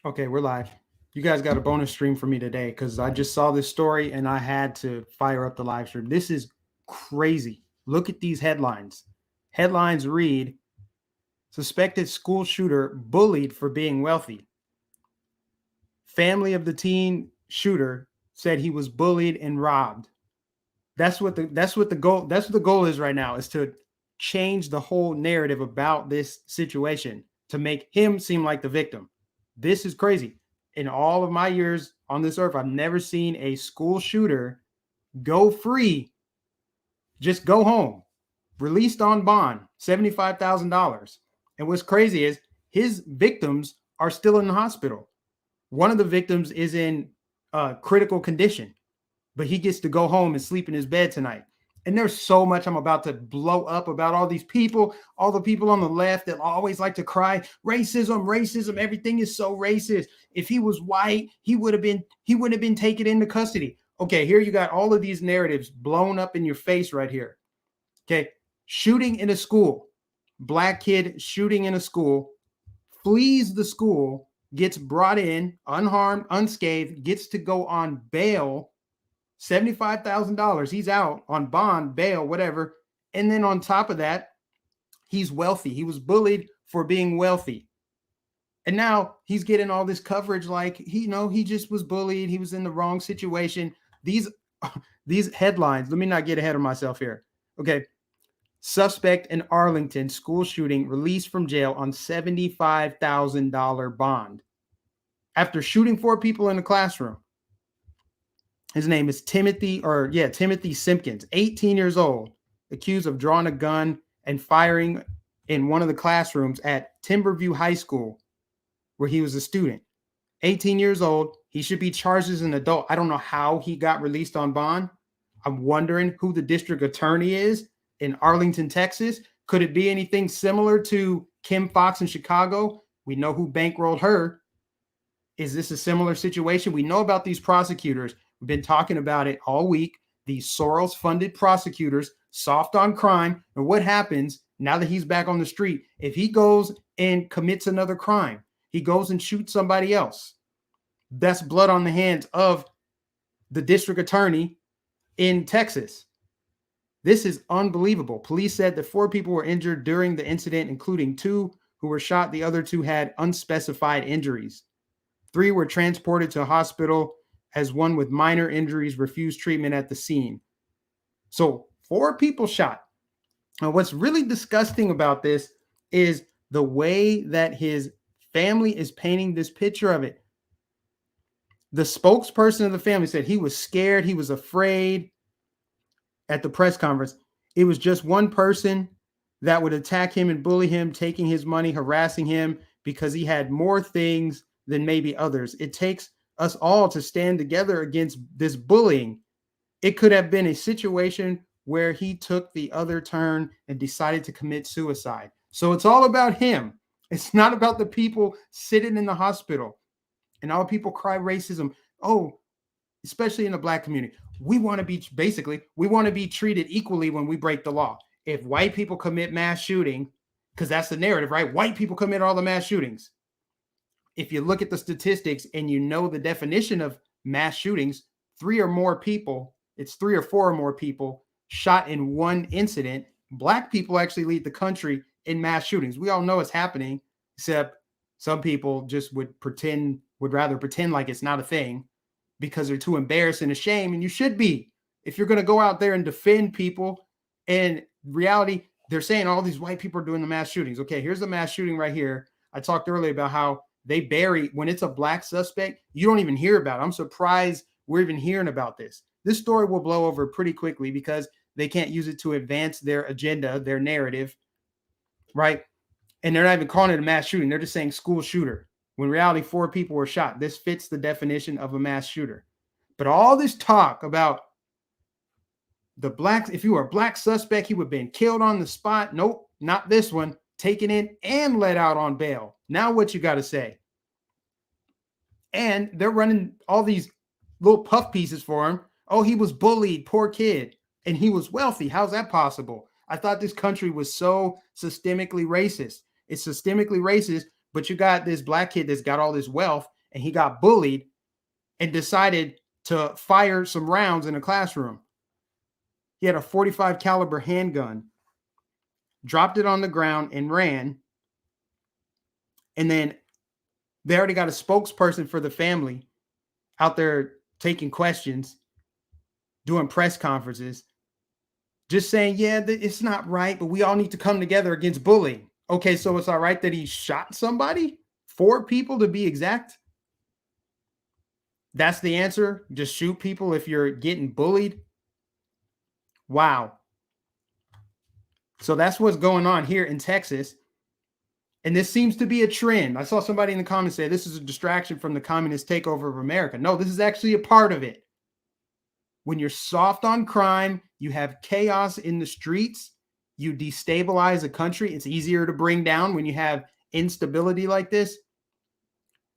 Okay, we're live. You guys got a bonus stream for me today because I just saw this story and I had to fire up the live stream. This is crazy. Look at these headlines. Headlines read suspected school shooter bullied for being wealthy. Family of the teen shooter said he was bullied and robbed. That's what the goal is right now, is to change the whole narrative about this situation to make him seem like the victim. This is crazy. In all of my years on this earth, I've never seen a school shooter go free, just go home, released on bond, $75,000. And what's crazy is his victims are still in the hospital. One of the victims is in critical condition, but he gets to go home and sleep in his bed tonight. And there's so much I'm about to blow up about all these people, all the people on the left that always like to cry, racism, racism, everything is so racist. If he was white, he would have been taken into custody. Okay, here you got all of these narratives blown up in your face right here. Okay, shooting in a school, black kid shooting in a school, flees the school, gets brought in unharmed, unscathed, gets to go on bail, $75,000. He's out on bond, bail, whatever. And then on top of that, he's wealthy. He was bullied for being wealthy. And now he's getting all this coverage like he just was bullied. He was in the wrong situation. These headlines, let me not get ahead of myself here. Okay. Suspect in Arlington school shooting released from jail on $75,000 bond after shooting 4 people in the classroom. His name is Timothy Simpkins, 18 years old, accused of drawing a gun and firing in one of the classrooms at Timberview High School, where he was a student. 18 years old. He should be charged as an adult. I don't know how he got released on bond. I'm wondering who the district attorney is in Arlington, Texas. Could it be anything similar to Kim Fox in Chicago? We know who bankrolled her. Is this a similar situation? We know about these prosecutors. We've been talking about it all week. These Soros-funded prosecutors, soft on crime. And what happens now that he's back on the street? If he goes and commits another crime, he goes and shoots somebody else, that's blood on the hands of the district attorney in Texas. This is unbelievable. Police said that 4 people were injured during the incident, including 2 who were shot. The other 2 had unspecified injuries. 3 were transported to a hospital, as one with minor injuries refused treatment at the scene. So 4 people shot. Now, what's really disgusting about this is the way that his family is painting this picture of it. The spokesperson of the family said he was scared, he was afraid at the press conference. It was just one person that would attack him and bully him, taking his money, harassing him because he had more things than maybe others. It takes us all to stand together against this bullying. It could have been a situation where he took the other turn and decided to commit suicide. So it's all about him. It's not about the people sitting in the hospital. And all people cry racism. Oh, especially in the black community. We want to be treated equally when we break the law. If white people commit mass shooting, because that's the narrative, right? White people commit all the mass shootings. If you look at the statistics and you know the definition of mass shootings, 3 or more people, it's 3 or 4 or more people shot in one incident. Black people actually lead the country in mass shootings. We all know it's happening, except some people just would rather pretend like it's not a thing because they're too embarrassed and ashamed. And you should be. If you're going to go out there and defend people, in reality, they're saying all these white people are doing the mass shootings. Okay, here's the mass shooting right here. I talked earlier about how they bury, when it's a black suspect, you don't even hear about it. I'm surprised we're even hearing about this. This story will blow over pretty quickly because they can't use it to advance their agenda, their narrative, right? And they're not even calling it a mass shooting. They're just saying school shooter. When in reality, 4 people were shot. This fits the definition of a mass shooter. But all this talk about the blacks, if you were a black suspect, he would have been killed on the spot. Nope, not this one. Taken in and let out on bail. Now what you got to say? And they're running all these little puff pieces for him. Oh, he was bullied, poor kid. And he was wealthy. How's that possible? I thought this country was so systemically racist. It's systemically racist, but you got this black kid that's got all this wealth and he got bullied and decided to fire some rounds in a classroom. He had a 45 caliber handgun, dropped it on the ground and ran. And then they already got a spokesperson for the family out there taking questions, doing press conferences, just saying, yeah, it's not right, but we all need to come together against bullying. Okay, so it's all right that he shot somebody? 4 people to be exact? That's the answer? Just shoot people if you're getting bullied? Wow. So that's what's going on here in Texas. And this seems to be a trend. I saw somebody in the comments say this is a distraction from the communist takeover of America. No, this is actually a part of it. When you're soft on crime, you have chaos in the streets, you destabilize a country. It's easier to bring down when you have instability like this.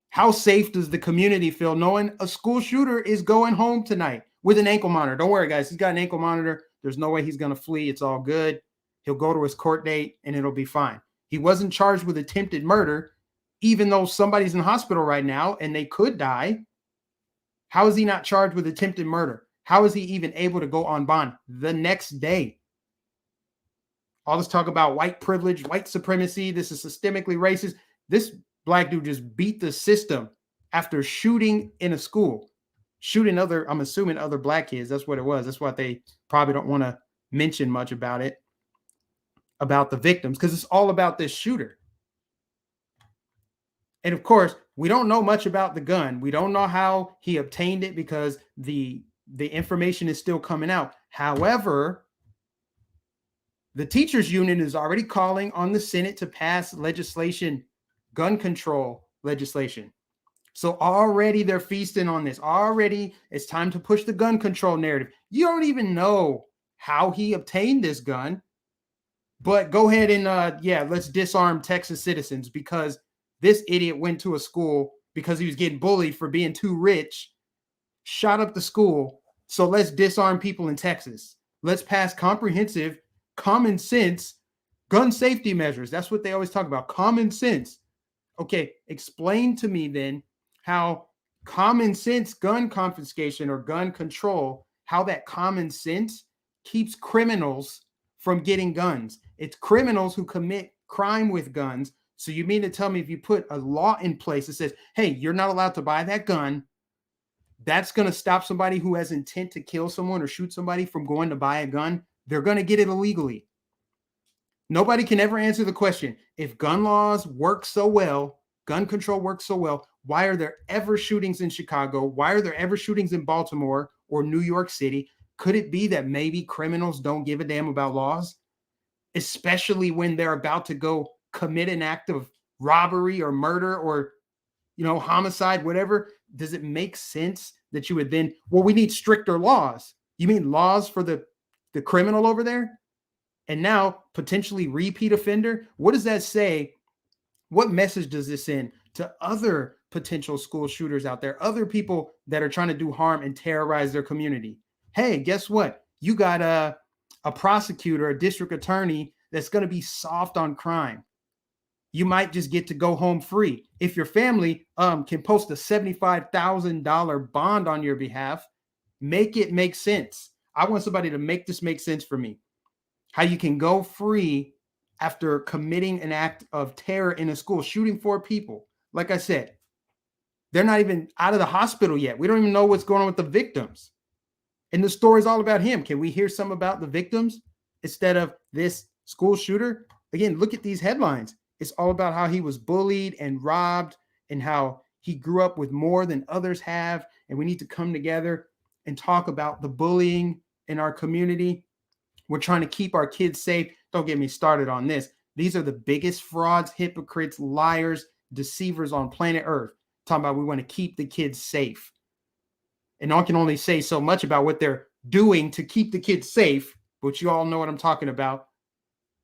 How safe does the community feel knowing a school shooter is going home tonight with an ankle monitor? Don't worry, guys. He's got an ankle monitor. There's no way he's going to flee. It's all good. He'll go to his court date and it'll be fine. He wasn't charged with attempted murder, even though somebody's in the hospital right now and they could die. How is he not charged with attempted murder? How is he even able to go on bond the next day? All this talk about white privilege, white supremacy, this is systemically racist. This black dude just beat the system after shooting in a school, shooting other, I'm assuming other black kids. That's what it was. That's why they probably don't want to mention much about it, about the victims, because it's all about this shooter. And of course, we don't know much about the gun. We don't know how he obtained it because the information is still coming out. However, the teachers union is already calling on the Senate to pass legislation, gun control legislation. So already they're feasting on this. Already it's time to push the gun control narrative. You don't even know how he obtained this gun, but go ahead and let's disarm Texas citizens because this idiot went to a school because he was getting bullied for being too rich, shot up the school. So let's disarm people in Texas. Let's pass comprehensive, common sense gun safety measures. That's what they always talk about, common sense. Okay, explain to me then how common sense gun confiscation or gun control, how that common sense keeps criminals from getting guns. It's criminals who commit crime with guns. So you mean to tell me if you put a law in place that says, hey, you're not allowed to buy that gun, that's going to stop somebody who has intent to kill someone or shoot somebody from going to buy a gun? They're going to get it illegally. Nobody can ever answer the question, if gun laws work so well, gun control works so well, why are there ever shootings in Chicago? Why are there ever shootings in Baltimore or New York City? Could it be that maybe criminals don't give a damn about laws, especially when they're about to go commit an act of robbery or murder or, homicide, whatever? Does it make sense that you would then, well, we need stricter laws? You mean laws for the criminal over there? And now potentially repeat offender? What does that say? What message does this send to other potential school shooters out there, other people that are trying to do harm and terrorize their community? Hey, guess what? You got a prosecutor, a district attorney that's going to be soft on crime. You might just get to go home free. If your family can post a $75,000 bond on your behalf, make it make sense. I want somebody to make this make sense for me. How you can go free after committing an act of terror in a school, shooting 4 people. Like I said, they're not even out of the hospital yet. We don't even know what's going on with the victims. And the story is all about him. Can we hear some about the victims instead of this school shooter? Again, look at these headlines. It's all about how he was bullied and robbed and how he grew up with more than others have. And we need to come together and talk about the bullying in our community. We're trying to keep our kids safe. Don't get me started on this. These are the biggest frauds, hypocrites, liars, deceivers on planet Earth. Talking about we want to keep the kids safe. And I can only say so much about what they're doing to keep the kids safe, but you all know what I'm talking about.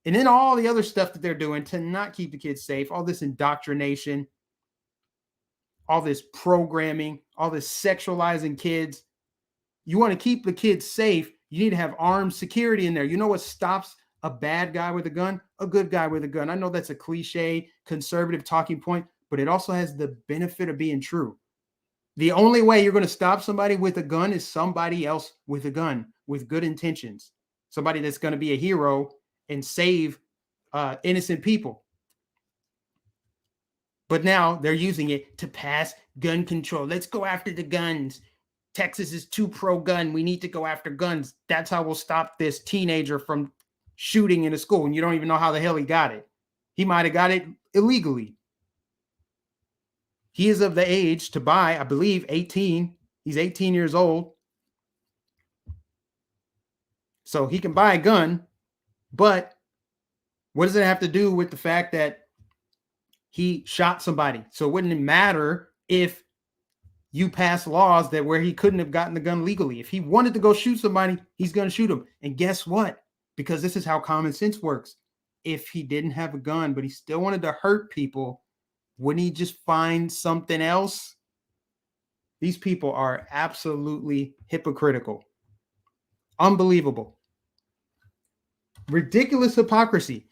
And then all the other stuff that they're doing to not keep the kids safe, all this indoctrination, all this programming, all this sexualizing kids. You want to keep the kids safe, you need to have armed security in there. You know what stops a bad guy with a gun? A good guy with a gun. I know that's a cliche, conservative talking point, but it also has the benefit of being true. The only way you're going to stop somebody with a gun is somebody else with a gun with good intentions. Somebody that's going to be a hero and save innocent people. But now they're using it to pass gun control. Let's go after the guns. Texas is too pro-gun. We need to go after guns. That's how we'll stop this teenager from shooting in a school. And you don't even know how the hell he got it. He might have got it illegally. He is of the age to buy, I believe, 18. He's 18 years old. So he can buy a gun. But what does it have to do with the fact that he shot somebody? So it wouldn't matter if you pass laws that where he couldn't have gotten the gun legally. If he wanted to go shoot somebody, he's going to shoot him. And guess what? Because this is how common sense works. If he didn't have a gun, but he still wanted to hurt people, wouldn't he just find something else? These people are absolutely hypocritical. Unbelievable. Ridiculous hypocrisy.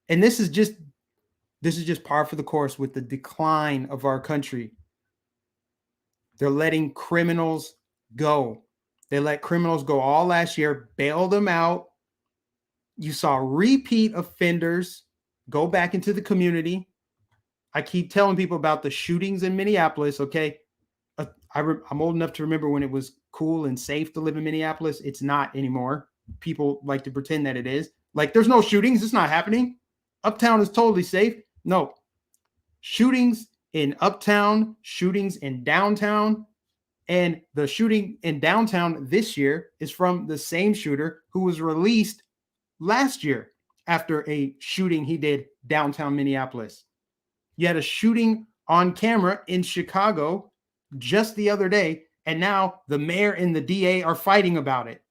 And this is just par for the course with the decline of our country. They're letting criminals go. They let criminals go all last year, bailed them out. You saw repeat offenders go back into the community. I keep telling people about the shootings in Minneapolis, okay? I'm old enough to remember when it was cool and safe to live in Minneapolis. It's not anymore. People like to pretend that it is. Like, there's no shootings. It's not happening. Uptown is totally safe. No. Shootings in Uptown, shootings in downtown, and the shooting in downtown this year is from the same shooter who was released last year after a shooting he did downtown Minneapolis. You had a shooting on camera in Chicago just the other day, and now the mayor and the DA are fighting about it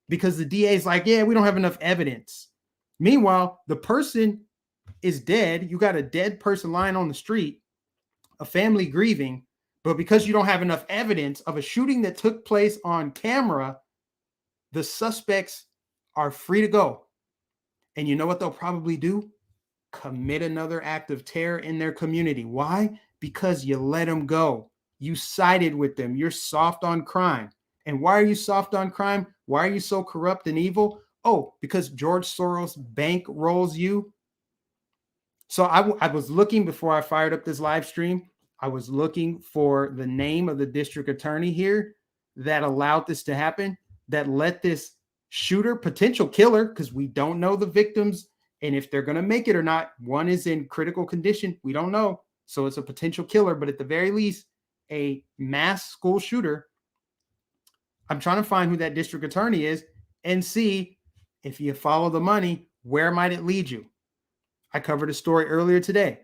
because the DA is like, yeah, we don't have enough evidence. Meanwhile, the person is dead. You got a dead person lying on the street, a family grieving, but because you don't have enough evidence of a shooting that took place on camera, the suspects are free to go. And you know what they'll probably do? Commit another act of terror in their community. Why? Because you let them go. You sided with them. You're soft on crime. And why are you soft on crime? Why are you so corrupt and evil? Oh, because George Soros bankrolls you. So I was looking before I fired up this live stream. I was looking for the name of the district attorney here that allowed this to happen, that let this shooter, potential killer, because we don't know the victims and if they're going to make it or not. One is in critical condition. We don't know. So it's a potential killer, but at the very least, a mass school shooter. I'm trying to find who that district attorney is and see if you follow the money, where might it lead you? I covered a story earlier today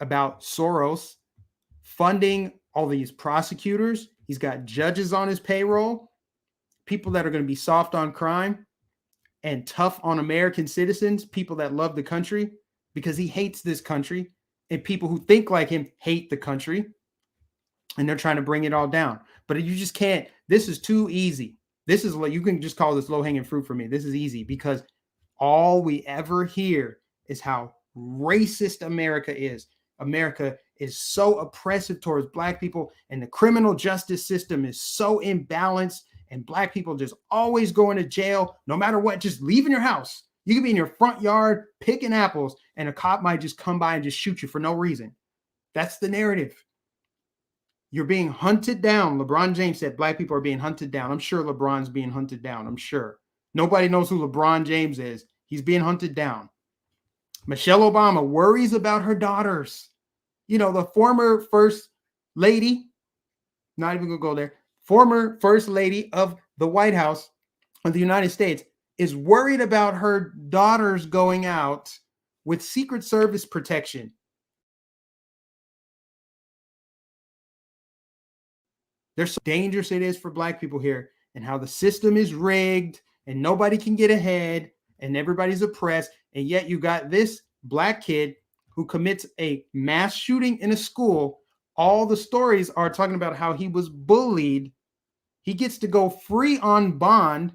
about Soros funding all these prosecutors. He's got judges on his payroll, people that are going to be soft on crime and tough on American citizens, people that love the country because he hates this country, and people who think like him hate the country, and they're trying to bring it all down. But you just can't. This is too easy. This is what you can just call this low-hanging fruit for me. This is easy because all we ever hear is how racist America is. America is so oppressive towards Black people, and the criminal justice system is so imbalanced, and Black people just always going to jail no matter what, just leaving your house. You could be in your front yard picking apples, and a cop might just come by and just shoot you for no reason. That's the narrative. You're being hunted down. LeBron James said Black people are being hunted down. I'm sure LeBron's being hunted down. I'm sure. Nobody knows who LeBron James is. He's being hunted down. Michelle Obama worries about her daughters. You know, the former first lady, not even going to go there, former first lady of the White House of the United States is worried about her daughters going out with Secret Service protection. There's so dangerous it is for Black people here, and how the system is rigged and nobody can get ahead and everybody's oppressed. And yet you got this Black kid who commits a mass shooting in a school. All the stories are talking about how he was bullied. He gets to go free on bond,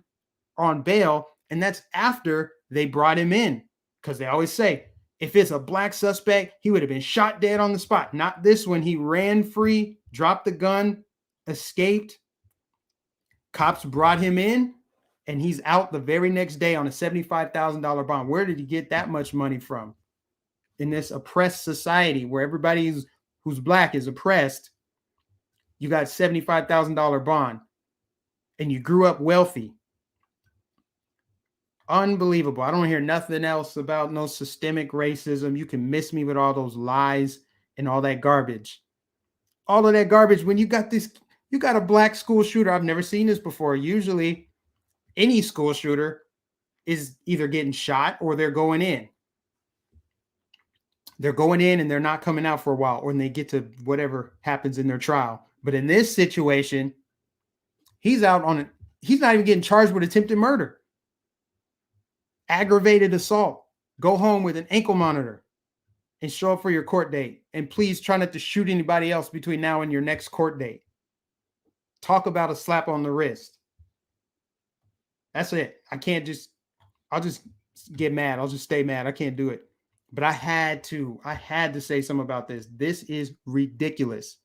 on bail, and that's after they brought him in. Because they always say, If it's a black suspect, he would have been shot dead on the spot. Not this one. He ran free, dropped the gun, escaped. Cops brought him in, and he's out the very next day on a $75,000 bond. Where did he get that much money from? In this oppressed society where everybody who's black is oppressed, you got $75,000 bond, and you grew up wealthy. Unbelievable. I don't hear nothing else about no systemic racism. You can miss me with all those lies and all that garbage. All of that garbage when you got a black school shooter. I've never seen this before. Usually any school shooter is either getting shot or they're going in. They're going in and they're not coming out for a while, or when they get to whatever happens in their trial. But in this situation, he's out on it. He's not even getting charged with attempted murder. Aggravated assault. Go home with an ankle monitor and show up for your court date. And please try not to shoot anybody else between now and your next court date. Talk about a slap on the wrist. That's it. I'll just get mad. I'll just stay mad. I can't do it. But I had to say something about this. This is ridiculous.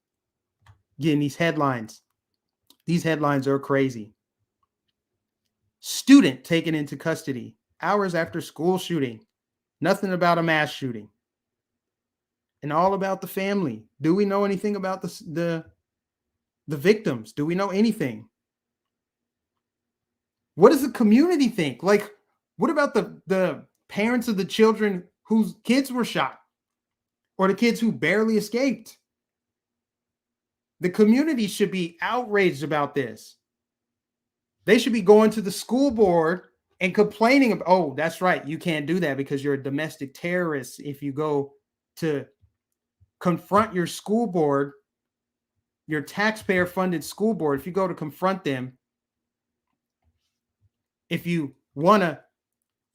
Getting these headlines. These headlines are crazy. Student taken into custody hours after school shooting. Nothing about a mass shooting. And all about the family. Do we know anything about the victims? Do we know anything? What does the community think? Like, what about the parents of the children whose kids were shot, or the kids who barely escaped? The community should be outraged about this. They should be going to the school board and complaining about, oh, that's right, you can't do that because you're a domestic terrorist. If you go to confront your school board, your taxpayer-funded school board, if you go to confront them, if you want to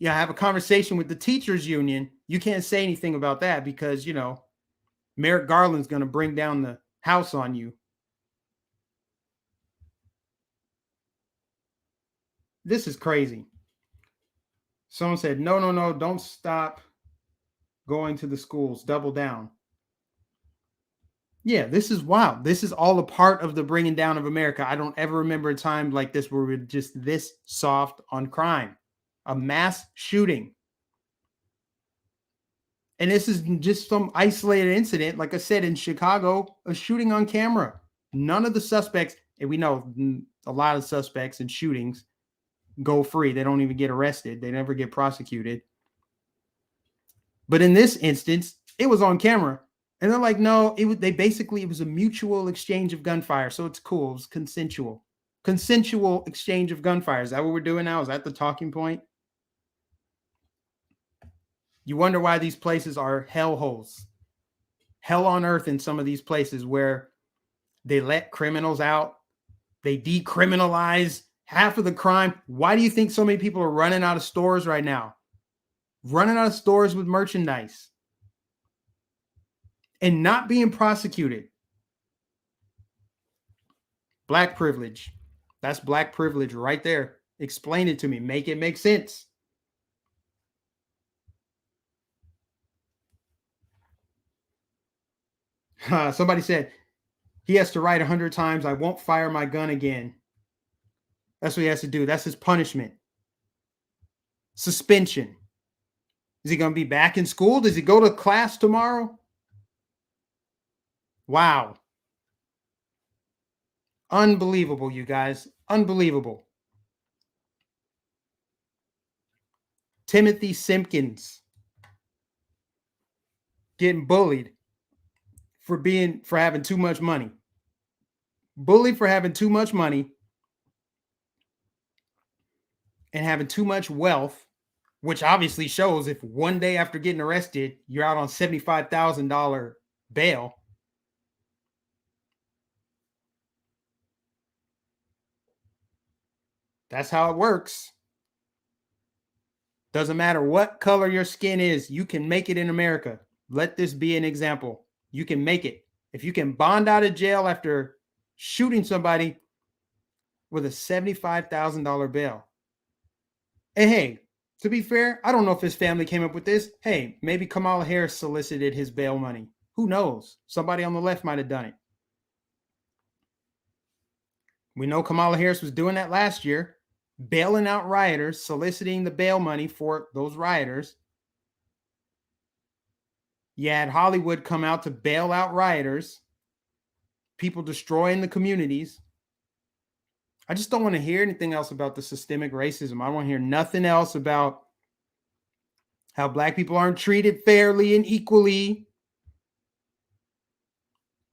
have a conversation with the teachers union, you can't say anything about that because, Merrick Garland's going to bring down the house on you. This is crazy. Someone said, no, don't stop going to the schools. Double down. Yeah, this is wild. This is all a part of the bringing down of America. I don't ever remember a time like this where we're just this soft on crime. A mass shooting. And this is just some isolated incident. Like I said, in Chicago, a shooting on camera. None of the suspects, and we know a lot of suspects in shootings go free. They don't even get arrested. They never get prosecuted. But in this instance, it was on camera. And they're like, no, it was a mutual exchange of gunfire. So it's cool. It was consensual. Consensual exchange of gunfire. Is that what we're doing now? Is that the talking point? You wonder why these places are hellholes. Hell on earth in some of these places where they let criminals out. They decriminalize half of the crime. Why do you think so many people are running out of stores right now? Running out of stores with merchandise. And not being prosecuted. Black privilege. That's black privilege right there. Explain it to me. Make it make sense. Somebody said he has to write 100 times, I won't fire my gun again. That's what he has to do. That's his punishment. Suspension. Is he going to be back in school? Does he go to class tomorrow? Wow. Unbelievable, you guys. Unbelievable. Timothy Simpkins getting bullied for having too much money. Bullied for having too much money and having too much wealth, which obviously shows if one day after getting arrested, you're out on $75,000 bail. That's how it works. Doesn't matter what color your skin is, you can make it in America. Let this be an example. You can make it. If you can bond out of jail after shooting somebody with a $75,000 bail. And hey, To be fair, I don't know if his family came up with this. Hey, maybe Kamala Harris solicited his bail money. Who knows? Somebody on the left might have done it. We know Kamala Harris was doing that last year, bailing out rioters, soliciting the bail money for those rioters. You had Hollywood come out to bail out rioters, people destroying the communities. I just don't want to hear anything else about the systemic racism. I want to hear nothing else about how Black people aren't treated fairly and equally.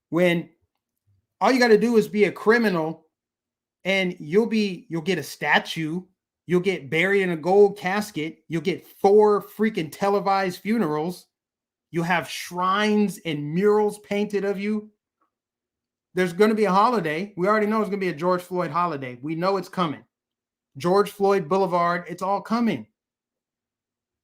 When all you got to do is be a criminal and you'll get a statue, you'll get buried in a gold casket, you'll get 4 freaking televised funerals, you'll have shrines and murals painted of you. There's going to be a holiday. We already know it's going to be a George Floyd holiday. We know it's coming. George Floyd Boulevard, it's all coming.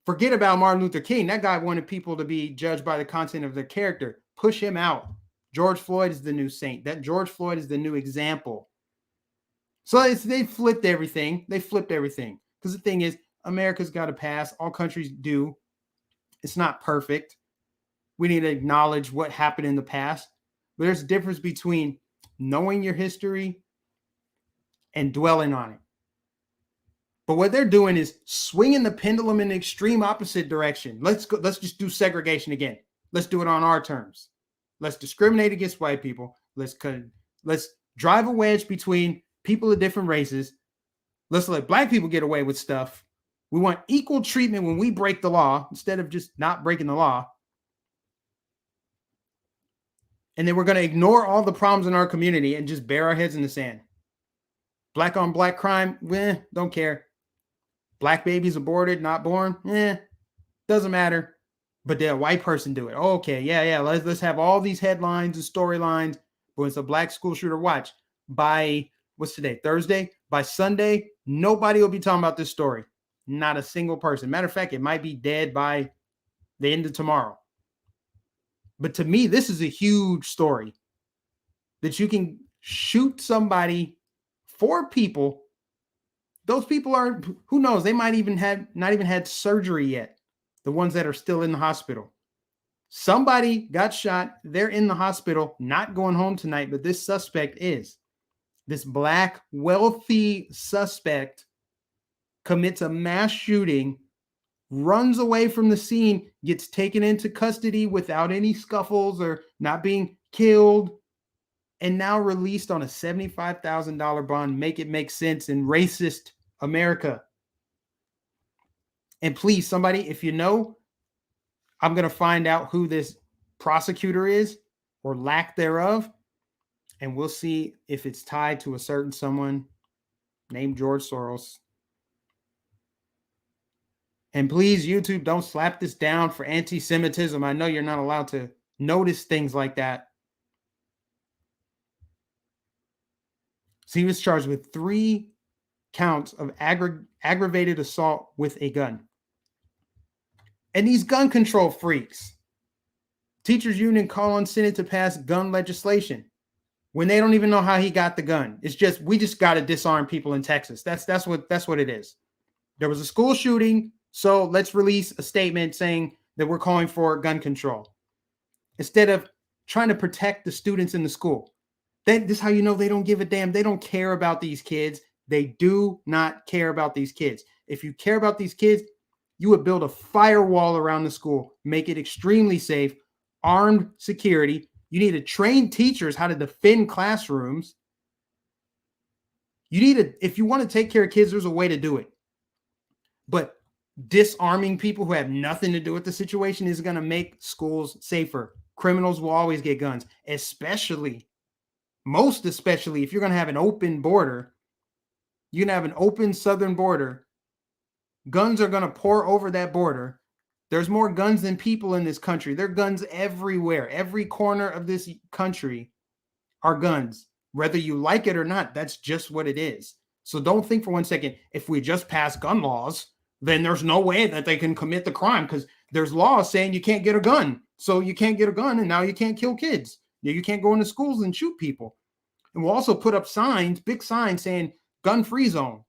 Forget about Martin Luther King. That guy wanted people to be judged by the content of their character. Push him out. George Floyd is the new saint. That George Floyd is the new example. So they flipped everything. They flipped everything. Because the thing is, America's got to pass. All countries do. It's not perfect. We need to acknowledge what happened in the past. But there's a difference between knowing your history and dwelling on it. But what they're doing is swinging the pendulum in the extreme opposite direction. Let's just do segregation again. Let's do it on our terms. Let's discriminate against white people. Let's drive a wedge between people of different races. Let's let Black people get away with stuff. We want equal treatment when we break the law instead of just not breaking the law. And then we're going to ignore all the problems in our community and just bury our heads in the sand. Black on Black crime, don't care. Black babies aborted, not born, doesn't matter. But did a white person do it? Okay, yeah. Let's have all these headlines and storylines. But when it's a Black school shooter, watch. By, what's today, Thursday? By Sunday, nobody will be talking about this story. Not a single person. Matter of fact, it might be dead by the end of tomorrow. But to me, this is a huge story. That you can shoot somebody, 4 people. Those people are, who knows, they might even not even had surgery yet. The ones that are still in the hospital. Somebody got shot. They're in the hospital, not going home tonight, but this suspect is. This Black, wealthy suspect commits a mass shooting, runs away from the scene, gets taken into custody without any scuffles or not being killed, and now released on a $75,000 bond. Make it make sense in racist America. And please, somebody, if you know, I'm going to find out who this prosecutor is or lack thereof. And we'll see if it's tied to a certain someone named George Soros. And please, YouTube, don't slap this down for anti-Semitism. I know you're not allowed to notice things like that. So he was charged with 3 counts of aggravated assault with a gun. And these gun control freaks, teachers union call on Senate to pass gun legislation when they don't even know how he got the gun. It's just, we just got to disarm people in Texas. That's what it is. There was a school shooting, so let's release a statement saying that we're calling for gun control instead of trying to protect the students in the school. This is how you know they don't give a damn. They don't care about these kids. They do not care about these kids. If you care about these kids, you would build a firewall around the school, make it extremely safe, armed security. You need to train teachers how to defend classrooms. You need to, if you want to take care of kids, there's a way to do it. But disarming people who have nothing to do with the situation is going to make schools safer. Criminals will always get guns, most especially if you're going to have an open border. You're going to have an open southern border. Guns are going to pour over that border. There's more guns than people in this country. There are guns everywhere. Every corner of this country are guns. Whether you like it or not, that's just what it is. So don't think for one second, if we just pass gun laws, then there's no way that they can commit the crime because there's laws saying you can't get a gun. So you can't get a gun and now you can't kill kids. You can't go into schools and shoot people. And we'll also put up signs, big signs saying gun-free zone.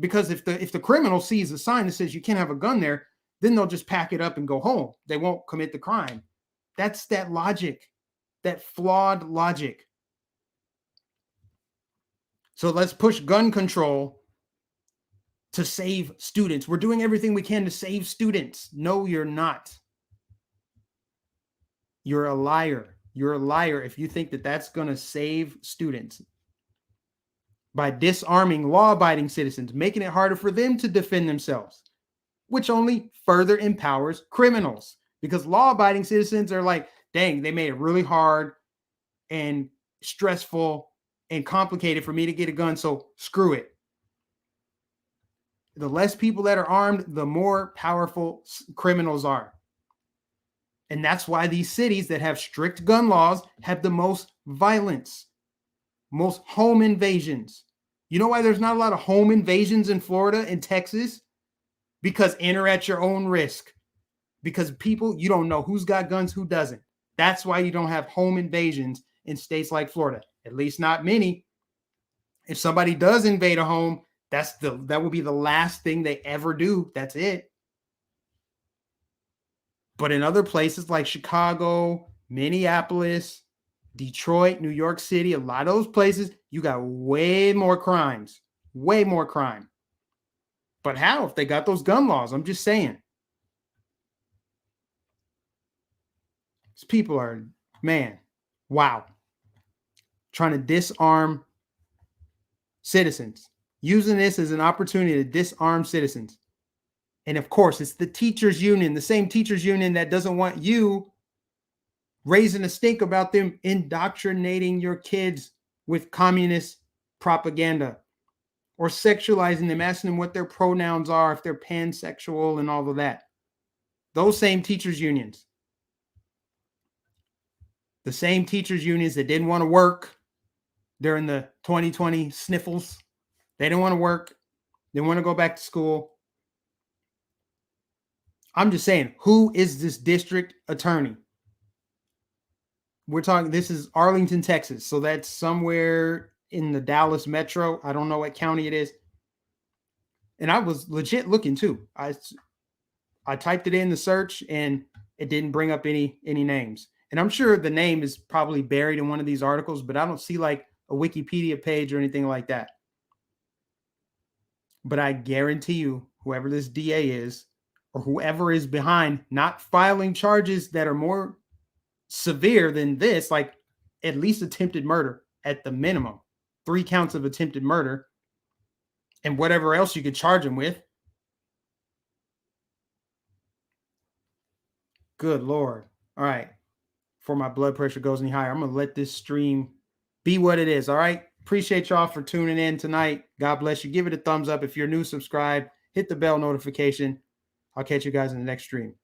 Because if the criminal sees a sign that says you can't have a gun there, then they'll just pack it up and go home. They won't commit the crime. That's that logic, that flawed logic. So let's push gun control to save students. We're doing everything we can to save students. No, you're not. You're a liar. You're a liar if you think that that's going to save students. By disarming law-abiding citizens, making it harder for them to defend themselves, which only further empowers criminals. Because law-abiding citizens are like, dang, they made it really hard and stressful and complicated for me to get a gun, so screw it. The less people that are armed, the more powerful criminals are. And that's why these cities that have strict gun laws have the most violence, most home invasions. You know why there's not a lot of home invasions in Florida and Texas? Because enter at your own risk. Because people, you don't know who's got guns, who doesn't. That's why you don't have home invasions in states like Florida. At least not many. If somebody does invade a home, that will be the last thing they ever do. That's it. But in other places like Chicago, Minneapolis, Detroit, New York City, a lot of those places, you got way more crimes, way more crime. But how if they got those gun laws? I'm just saying. These people are, man, wow. Trying to disarm citizens, using this as an opportunity to disarm citizens. And of course, it's the teachers union, the same teachers union that doesn't want you raising a stink about them indoctrinating your kids with communist propaganda or sexualizing them, asking them what their pronouns are, if they're pansexual and all of that. Those same teachers unions. The same teachers unions that didn't want to work during the 2020 sniffles. They didn't want to work. They want to go back to school. I'm just saying, who is this district attorney? We're talking, this is Arlington, Texas. So that's somewhere in the Dallas metro. I don't know what county it is. And I was legit looking too. I typed it in the search and it didn't bring up any names. And I'm sure the name is probably buried in one of these articles, but I don't see like a Wikipedia page or anything like that. But I guarantee you, whoever this DA is, or whoever is behind not filing charges that are more severe than this, like at least attempted murder at the minimum, 3 counts of attempted murder, and whatever else you could charge him with. Good Lord. All right. Before my blood pressure goes any higher, I'm going to let this stream be what it is. All right. Appreciate y'all for tuning in tonight. God bless you. Give it a thumbs up. If you're new, subscribe, hit the bell notification. I'll catch you guys in the next stream.